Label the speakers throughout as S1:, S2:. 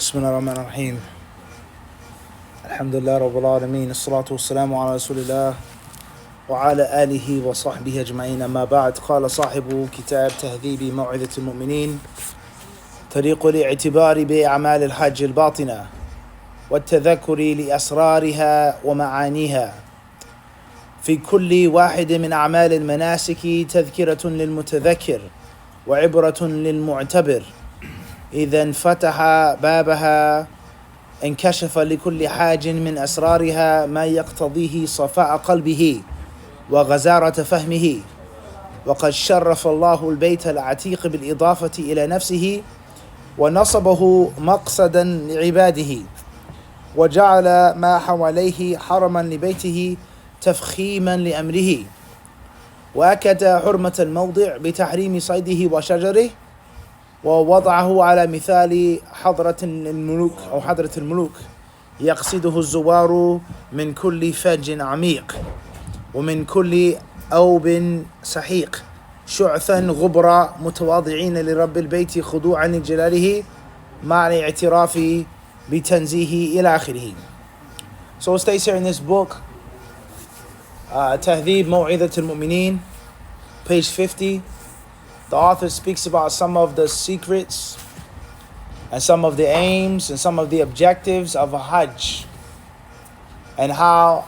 S1: بسم الله الرحمن الرحيم الحمد لله رب العالمين الصلاة والسلام على رسول الله وعلى آله وصحبه أجمعين. أما بعد، قال صاحب كتاب تهذيب موعظة المؤمنين: طريق الاعتبار بأعمال الحج الباطنة والتذكر لأسرارها ومعانيها. في كل واحد من أعمال المناسك تذكرة للمتذكر وعبرة للمعتبر. إذا انفتح بابها انكشف لكل حاج من أسرارها ما يقتضيه صفاء قلبه وغزارة فهمه. وقد شرف الله البيت العتيق بالإضافة إلى نفسه ونصبه مقصدا لعباده، وجعل ما حواليه حرما لبيته تفخيما لأمره، وأكد حرمة الموضع بتحريم صيده وشجره، ووضعه على مثال حضرة الملوك يقصده الزوار من كل فج عميق ومن كل أوب سحيق شعثا غبرا متواضعين لرب البيت خضوعا لجلاله مع الاعتراف بتنزيه إلى آخره. So it states here in this book, تهذيب موعظة المؤمنين, page 50. The author speaks about some of the secrets and some of the aims and some of the objectives of a Hajj, and how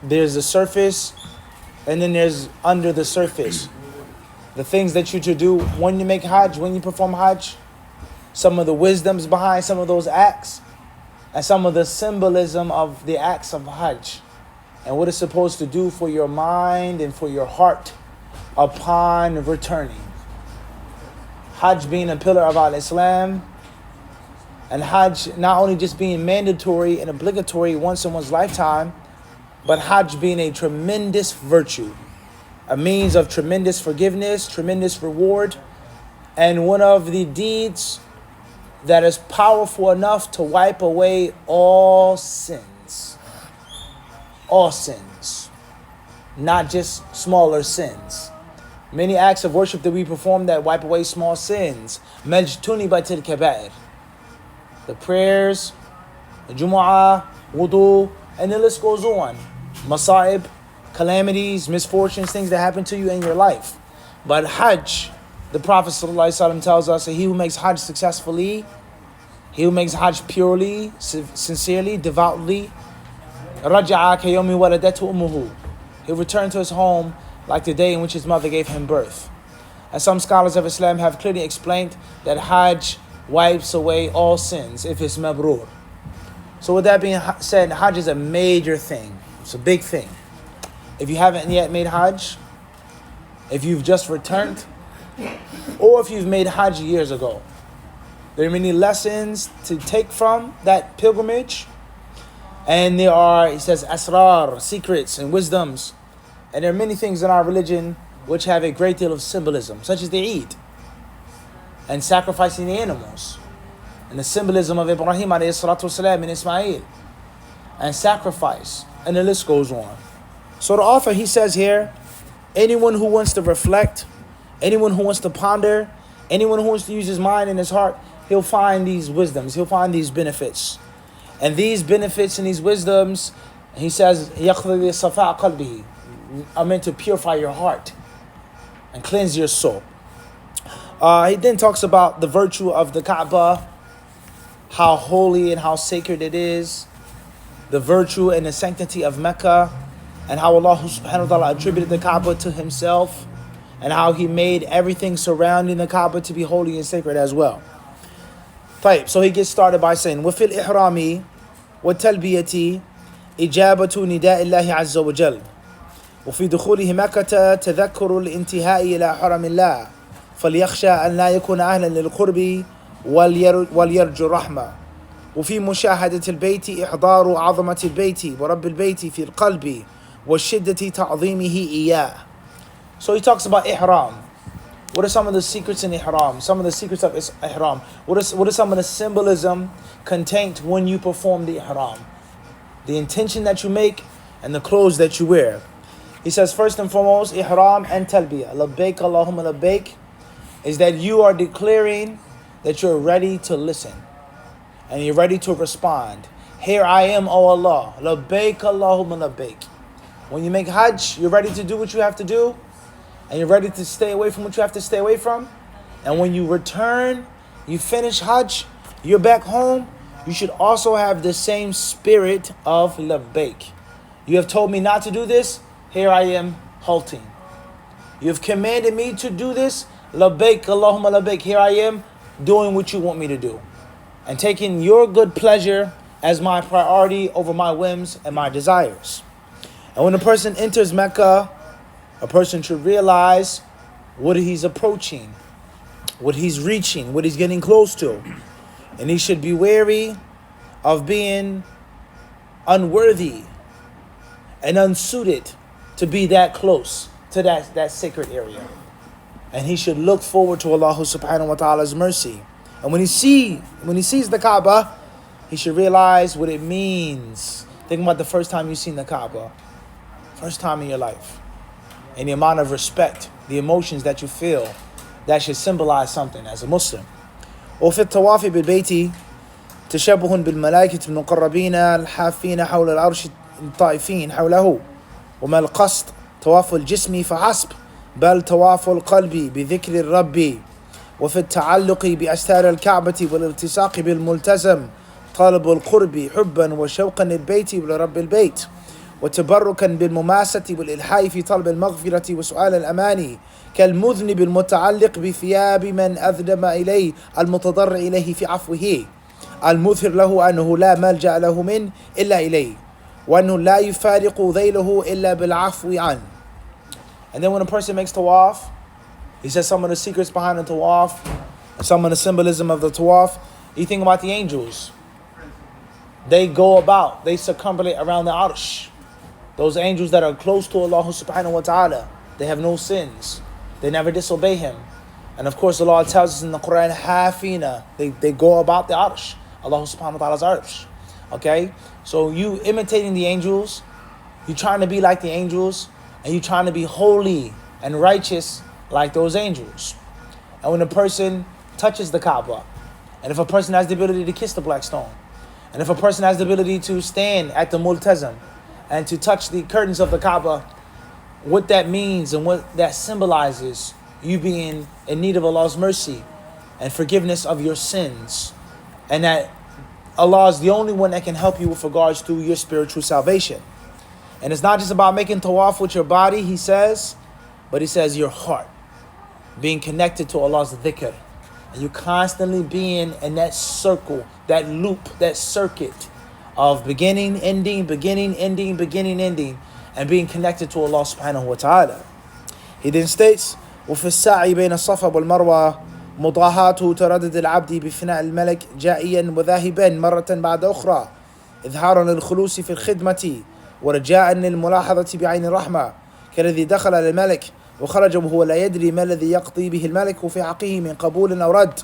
S1: there's the surface and then there's under the surface. The things that you should do when you make Hajj, when you perform Hajj, some of the wisdoms behind some of those acts, and some of the symbolism of the acts of Hajj, and what it's supposed to do for your mind and for your heart upon returning. Hajj being a pillar of Al-Islam, and Hajj not only just being mandatory and obligatory once in one's lifetime, but Hajj being a tremendous virtue, a means of tremendous forgiveness, tremendous reward, and one of the deeds that is powerful enough to wipe away all sins. All sins, not just smaller sins. Many acts of worship that we perform that wipe away small sins. Majtunibatil kaba'ir. The prayers, the Jumu'ah, wudu, and the list goes on. Masa'ib, calamities, misfortunes, things that happen to you in your life. But Hajj, the Prophet ﷺ tells us that he who makes Hajj successfully, he who makes Hajj purely, sincerely, devoutly, raja'a kayomi waladatu ummuhu. He'll return to his home like the day in which his mother gave him birth. And some scholars of Islam have clearly explained that Hajj wipes away all sins if it's mabrur. So with that being said, Hajj is a major thing. It's a big thing. If you haven't yet made Hajj, if you've just returned, or if you've made Hajj years ago, there are many lessons to take from that pilgrimage. And there are, he says, asrar, secrets and wisdoms. And there are many things in our religion which have a great deal of symbolism, such as the Eid and sacrificing the animals, and the symbolism of Ibrahim alayhi salatu wasalam and Ismail, and sacrifice, and the list goes on. So the author, he says here, anyone who wants to reflect, anyone who wants to ponder, anyone who wants to use his mind and his heart, he'll find these wisdoms, he'll find these benefits. And these benefits and these wisdoms, he says, يَقْضِي صَفَاءَ قَلْبِهِ, are meant to purify your heart and cleanse your soul. He then talks about the virtue of the Kaaba, how holy and how sacred it is, the virtue and the sanctity of Mecca, and how Allah subhanahu wa ta'ala attributed the Kaaba to himself, and how he made everything surrounding the Kaaba to be holy and sacred as well. So he gets started by saying, وَفِي الْإِحْرَامِ وَالتَّلْبِيَةِ إِجَابَةُ نِدَاءِ اللَّهِ عَزَّ وَجَلَّ وفي دخوله مكة تذكر الانتهاء إلى حرم الله فليخشى أن لا يكون أهلا للقرب وليرجو الرحمة وفي مشاهدة البيت إحضار عظمة البيت ورب البيت في القلب وشدة تعظيمه إياه. So he talks about Ihram. What are some of the secrets in Ihram? Some of the secrets of Ihram. What is some of the symbolism contained when you perform the Ihram? The intention that you make and the clothes that you wear. He says, first and foremost, Ihram and Talbiyah. Labbaik Allahumma labbaik is that you are declaring that you're ready to listen. and you're ready to respond. Here I am, O Allah. Labbaik Allahumma labbaik. When you make Hajj, you're ready to do what you have to do, and you're ready to stay away from what you have to stay away from. And when you return, you finish Hajj, you're back home, you should also have the same spirit of labbaik. You have told me not to do this, here I am halting. You have commanded me to do this, labbaik Allahumma labbaik, here I am doing what you want me to do. And taking your good pleasure as my priority over my whims and my desires. And when a person enters Mecca, a person should realize what he's approaching, what he's reaching, what he's getting close to. And he should be wary of being unworthy and unsuited to be that close to that sacred area. And he should look forward to Allah subhanahu wa ta'ala's mercy. And when he sees the Kaaba, he should realize what it means. Think about the first time you've seen the Kaaba. First time in your life. And the amount of respect, the emotions that you feel, that should symbolize something as a Muslim. وفي الطواف بالبيت تشبه بالملائكة المقربين الحافين حول العرش الطائفين حوله وما القصد طواف الجسم فحسب بل طواف القلب بذكر الرب وفي التعلق بأستار الكعبة والالتصاق بالملتزم طالب القرب حبا وشوقا للبيت ولرب البيت وتبركا بالمماسة والإلحاح في طلب المغفرة وسؤال الأمان كالمذنب المتعلق بثياب من أذنب إليه المتضرع إليه في عفوه المظهر له أنه لا ملجأ له منه إلا إليه وأنه لا يفارق ذيله إلا بالعفو عنه. And then when a person makes Tawaf, he says some of the secrets behind the Tawaf, some of the symbolism of the Tawaf. You think about the angels. They go about, they circumambulate around the Arsh. Those angels that are close to Allah subhanahu wa ta'ala, they have no sins. They never disobey Him. And of course, Allah tells us in the Quran, Hafina, they go about the Arsh, Allah subhanahu wa ta'ala's Arsh. Okay? So you imitating the angels, you trying to be like the angels, and you trying to be holy and righteous like those angels. And when a person touches the Kaaba, and if a person has the ability to kiss the black stone, and if a person has the ability to stand at the multazam and to touch the curtains of the Kaaba, what that means and what that symbolizes, you being in need of Allah's mercy and forgiveness of your sins, and that Allah is the only one that can help you with regards to your spiritual salvation. And it's not just about making tawaf with your body, he says, but he says your heart, being connected to Allah's dhikr, and you constantly being in that circle, that loop, that circuit of beginning, ending, beginning, ending, beginning, ending, and being connected to Allah subhanahu wa ta'ala. He then states, وفي السعي بين الصفا والمروة مضاهاة تردد العبد بفناء الملك جائيا وذاهبا مرة بعد أخرى إظهارا للخلوص في الخدمة ورجاء للملاحظة بعين الرحمة كالذي دخل الملك وخرج وهو لا يدري ما الذي يقضي به الملك في حقه من قبول أو رد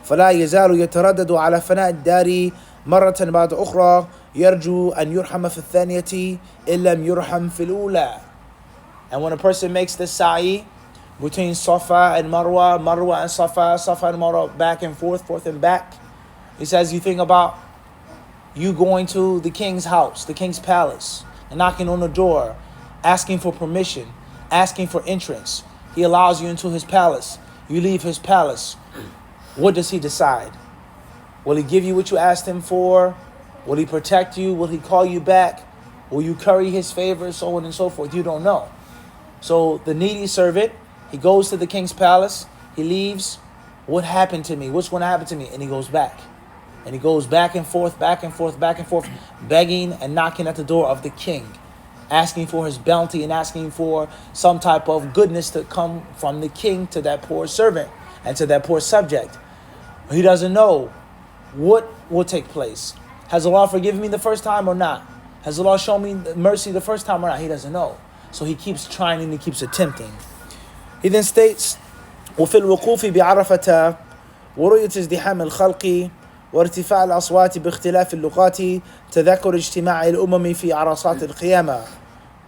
S1: فلا يزال يتردد على فناء الدار مرة بعد أخرى يرجو أن يرحم في الثانية إن لم يرحم في الأولى. And when a person makes the sa'i between Safa and Marwa, Marwa and Safa, Safa and Marwa, back and forth and back, he says you think about you going to the king's house, the king's palace, and knocking on the door, asking for permission, asking for entrance. He allows you into his palace. You leave his palace. What does he decide? Will he give you what you asked him for? Will he protect you? Will he call you back? Will you curry his favor? So on and so forth. You don't know. So the needy servant, he goes to the king's palace. He leaves. What happened to me? What's going to happen to me? And he goes back. And he goes back and forth, back and forth, back and forth, begging and knocking at the door of the king, asking for his bounty and asking for some type of goodness to come from the king to that poor servant and to that poor subject. He doesn't know what will take place. Has Allah forgiven me the first time or not? Has Allah shown me mercy the first time or not? He doesn't know. So he keeps trying and he keeps attempting. He then states, وفي الوقوف بعرفة ورؤية ازدحام الخلق وارتفاع الأصوات باختلاف اللغات تذكر اجتماع الأمم في عرصات القيامة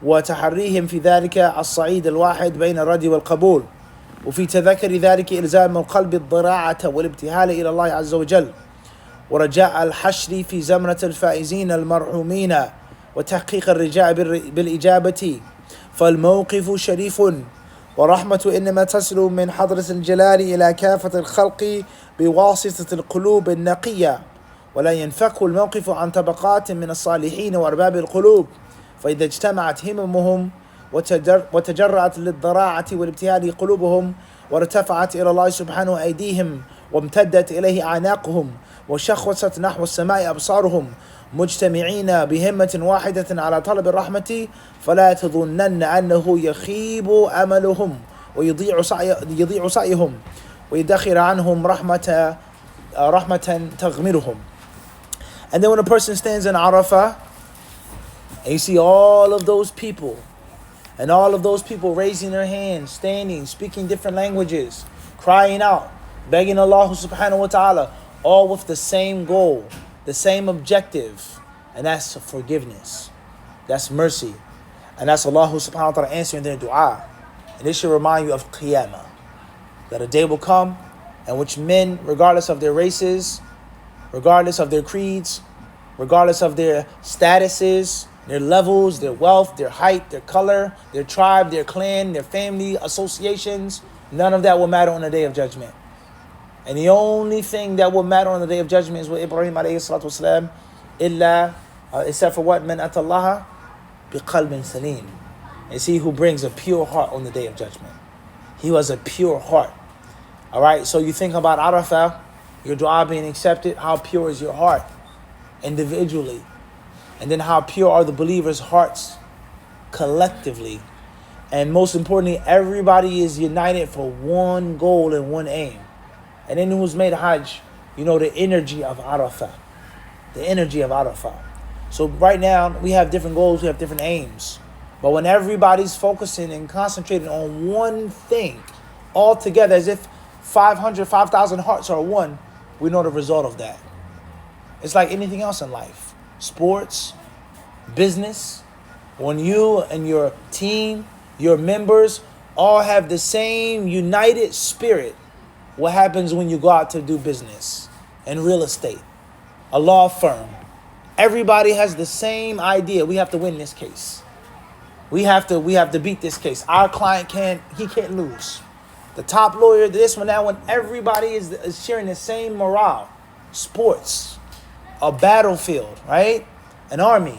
S1: وتحريهم في ذلك الصعيد الواحد بين الرد والقبول وفي تذكر ذلك إلزام القلب الضراعة والابتهال إلى الله عز وجل ورجاء الحشر في زمرة الفائزين المرحومين وتحقيق الرجاء بالإجابة فالموقف شريف ورحمة إنما تصل من حضرة الجلال إلى كافة الخلق بواسطة القلوب النقية ولا ينفك الموقف عن طبقات من الصالحين وأرباب القلوب فإذا اجتمعت هممهم وتجرأت للضراعة والابتهال قلوبهم وارتفعت إلى الله سبحانه أيديهم وامتدت إليه أعناقهم وشخصت نحو السماء أبصارهم مجتمعين بهمة واحدة على طلب الرحمة فلا تظنن أنه يخيب أملهم ويضيع سعيهم ويدخر عنهم رحمة تغمرهم. And then when a person stands in Arafah and you see all of those people and all of those people raising their hands, standing, speaking different languages, crying out, begging Allah subhanahu wa ta'ala, all with the same goal, the same objective, and that's forgiveness, that's mercy, and that's Allah subhanahu wa ta'ala answering their dua. And this should remind you of Qiyamah, that a day will come in which men, regardless of their races, regardless of their creeds, regardless of their statuses, their levels, their wealth, their height, their color, their tribe, their clan, their family, associations, none of that will matter on the Day of Judgment. And the only thing that will matter on the Day of Judgment is what Ibrahim alayhi salatu wasalam, except for what? Man atallaha biqalbin salim. It's he who brings a pure heart on the Day of Judgment. He was a pure heart. All right, so you think about Arafah, your dua being accepted, how pure is your heart individually? And then how pure are the believers' hearts collectively? And most importantly, everybody is united for one goal and one aim. And anyone who's made a Hajj, you know the energy of Arafah. The energy of Arafah. So right now, we have different goals, we have different aims. But when everybody's focusing and concentrating on one thing, all together, as if 5,000 hearts are one, we know the result of that. It's like anything else in life. Sports, business, when you and your team, your members, all have the same united spirit, what happens when you go out to do business and real estate, a law firm? Everybody has the same idea. We have to win this case. We have to beat this case. Our client can't lose. The top lawyer, this one, that one, everybody is sharing the same morale. Sports, a battlefield, right? An army.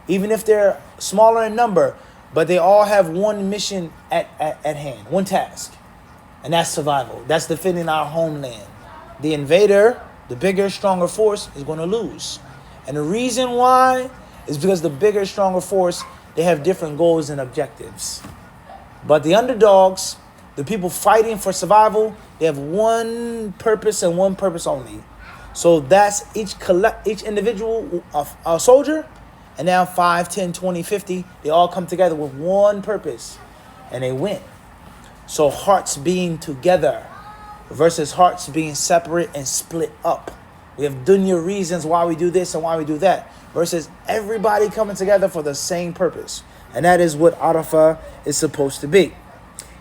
S1: Even if they're smaller in number, but they all have one mission at hand, one task. And that's survival. That's defending our homeland. The invader, the bigger, stronger force, is going to lose. And the reason why is because the bigger, stronger force, they have different goals and objectives. But the underdogs, the people fighting for survival, they have one purpose and one purpose only. So that's each individual a soldier, and now 5, 10, 20, 50, they all come together with one purpose, and they win. So hearts being together versus hearts being separate and split up. We have dunya reasons why we do this and why we do that, versus everybody coming together for the same purpose. And that is what Arafah is supposed to be.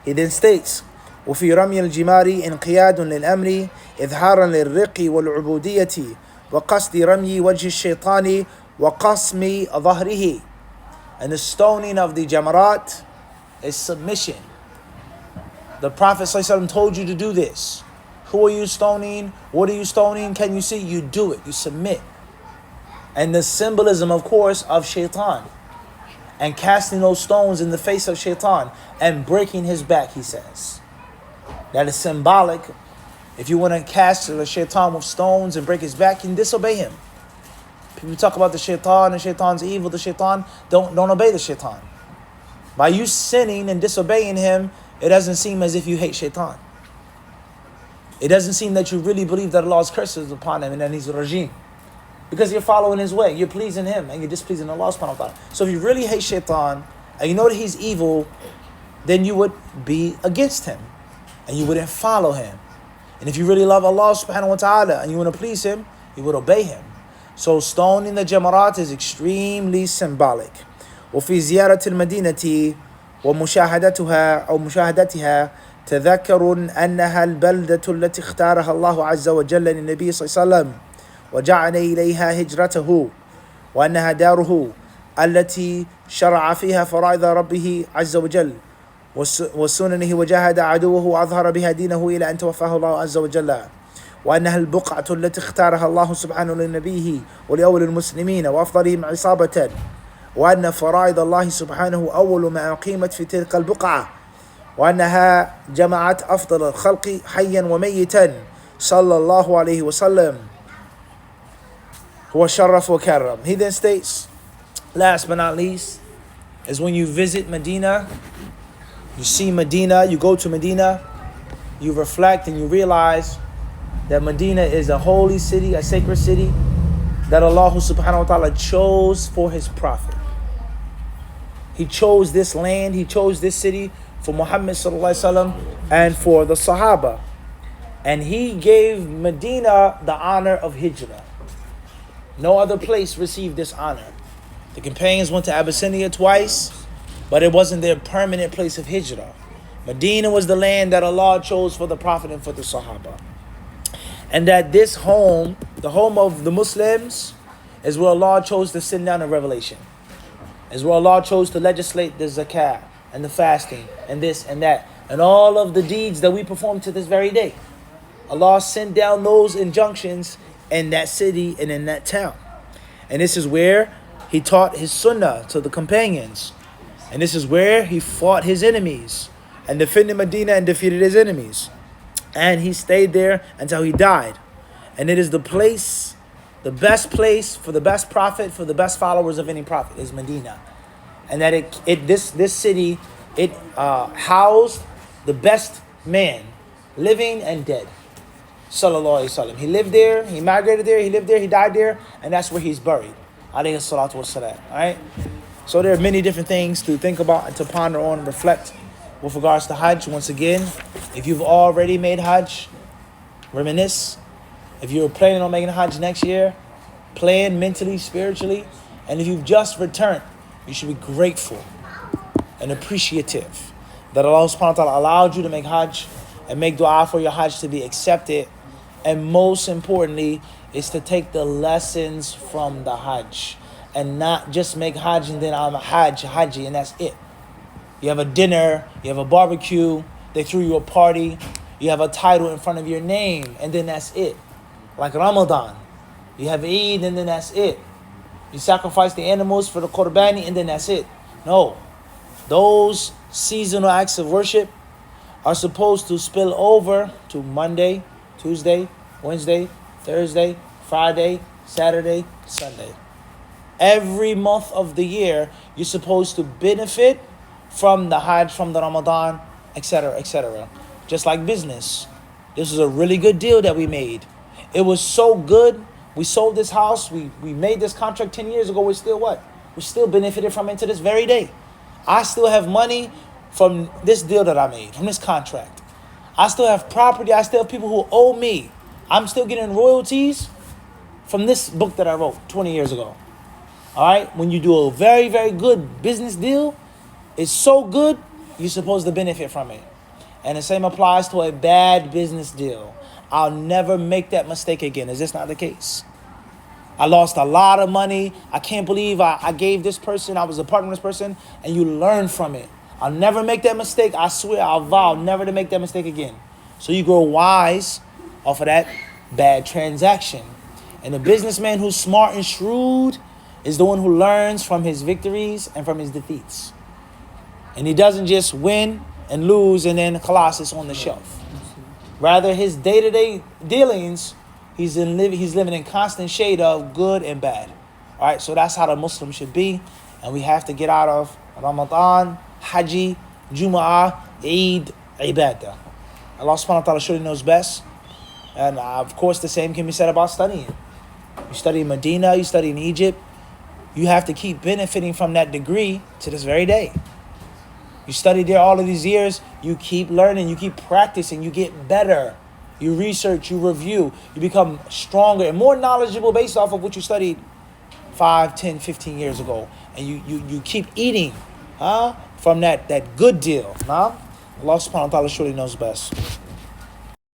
S1: He then states, وفي رمي الجمار انقياد للأمر إظهارا للرق والعبودية وقصد رمي وجه الشيطان وقسم ظهره. And the stoning of the jamarat is submission. The Prophet ﷺ told you to do this. Who are you stoning? What are you stoning? Can you see? You do it. You submit. And the symbolism, of course, of shaitan. And casting those stones in the face of shaitan and breaking his back, he says. That is symbolic. If you want to cast the shaitan with stones and break his back, you can disobey him. People talk about the shaitan and shaitan's evil. The shaitan, don't obey the shaitan. By you sinning and disobeying him, it doesn't seem as if you hate shaitan. It doesn't seem that you really believe that Allah's curse is upon him and that he's a regime. Because you're following his way. You're pleasing him and you're displeasing Allah subhanahu wa ta'ala. So if you really hate shaitan and you know that he's evil, then you would be against him and you wouldn't follow him. And if you really love Allah subhanahu wa ta'ala and you want to please him, you would obey him. So stoning the jamarat is extremely symbolic. وفي زيارة المدينة ومشاهدتها أو مشاهدتها تذكر أنها البلدة التي اختارها الله عز وجل للنبي صلى الله عليه وسلم وجعل إليها هجرته وأنها داره التي شرع فيها فرائض ربه عز وجل وسننه وجاهد عدوه وأظهر بها دينه إلى أن توفاه الله عز وجل وأنها البقعة التي اختارها الله سبحانه لنبيه ولأول المسلمين وأفضلهم عصابة وأن فرائض الله سبحانه أول ما أقيمت في تلك البقعة وأنها جمعت أفضل الخلق حيا وميتا صلى الله عليه وسلم هو شرف وكرم. He then states, last but not least, is when you visit Medina, you see Medina, you go to Medina, you reflect and you realize that Medina is a holy city, a sacred city that Allah subhanahu wa ta'ala chose for his prophet. He chose this land, he chose this city for Muhammad sallallahu alaihi wasallam and for the Sahaba. And he gave Medina the honor of Hijrah. No other place received this honor. The companions went to Abyssinia twice, but it wasn't their permanent place of Hijrah. Medina was the land that Allah chose for the Prophet and for the Sahaba. And that this home, the home of the Muslims, is where Allah chose to send down a revelation. Is where Allah chose to legislate the zakah and the fasting and this and that. And all of the deeds that we perform to this very day. Allah sent down those injunctions in that city and in that town. And this is where he taught his sunnah to the companions. And this is where he fought his enemies and defended Medina and defeated his enemies. And he stayed there until he died. And it is the place, the best place for the best prophet, for the best followers of any prophet is Medina. And that this city, it housed the best man, living and dead. Sallallahu Alaihi Wasallam. He lived there, he migrated there, he lived there, he died there, and that's where he's buried. Alayhi salatu wassalam. Alright? So there are many different things to think about and to ponder on and reflect with regards to Hajj. Once again, if you've already made Hajj, reminisce. If you're planning on making Hajj next year, plan mentally, spiritually. And if you've just returned, you should be grateful and appreciative that Allah subhanahu wa ta'ala allowed you to make Hajj and make dua for your Hajj to be accepted. And most importantly, is to take the lessons from the Hajj and not just make Hajj and then I'm a Haji, and that's it. You have a dinner, you have a barbecue, they threw you a party, you have a title in front of your name, and then that's it. Like Ramadan, you have Eid, and then that's it. You sacrifice the animals for the Qurbani, and then that's it. No, those seasonal acts of worship are supposed to spill over to Monday, Tuesday, Wednesday, Thursday, Friday, Saturday, Sunday. Every month of the year, you're supposed to benefit from the Hajj, from the Ramadan, etc., etc. Just like business. This was a really good deal that we made. It was so good. We sold this house. We made this contract 10 years ago. We're still what? We still benefited from it to this very day. I still have money from this deal that I made, from this contract. I still have property. I still have people who owe me. I'm still getting royalties from this book that I wrote 20 years ago. All right? When you do a very, very good business deal, it's so good, you're supposed to benefit from it. And the same applies to a bad business deal. I'll never make that mistake again. Is this not the case? I lost a lot of money. I can't believe I gave this person, I was a partner with this person, and you learn from it. I'll never make that mistake. I swear, I'll vow never to make that mistake again. So you grow wise off of that bad transaction. And the businessman who's smart and shrewd is the one who learns from his victories and from his defeats. And he doesn't just win and lose and then khalas, it's on the shelf. Rather, his day-to-day dealings, he's living in constant shade of good and bad. All right, so that's how the Muslim should be. And we have to get out of Ramadan, Hajj, Jum'ah, Eid, Ibadah. Allah subhanahu wa ta'ala surely knows best. And of course, the same can be said about studying. You study in Medina, you study in Egypt. You have to keep benefiting from that degree to this very day. You study there all of these years, you keep learning, you keep practicing, you get better. You research, you review, you become stronger and more knowledgeable based off of what you studied 5, 10, 15 years ago. And you keep eating from that good deal. Allah subhanahu wa ta'ala surely knows best.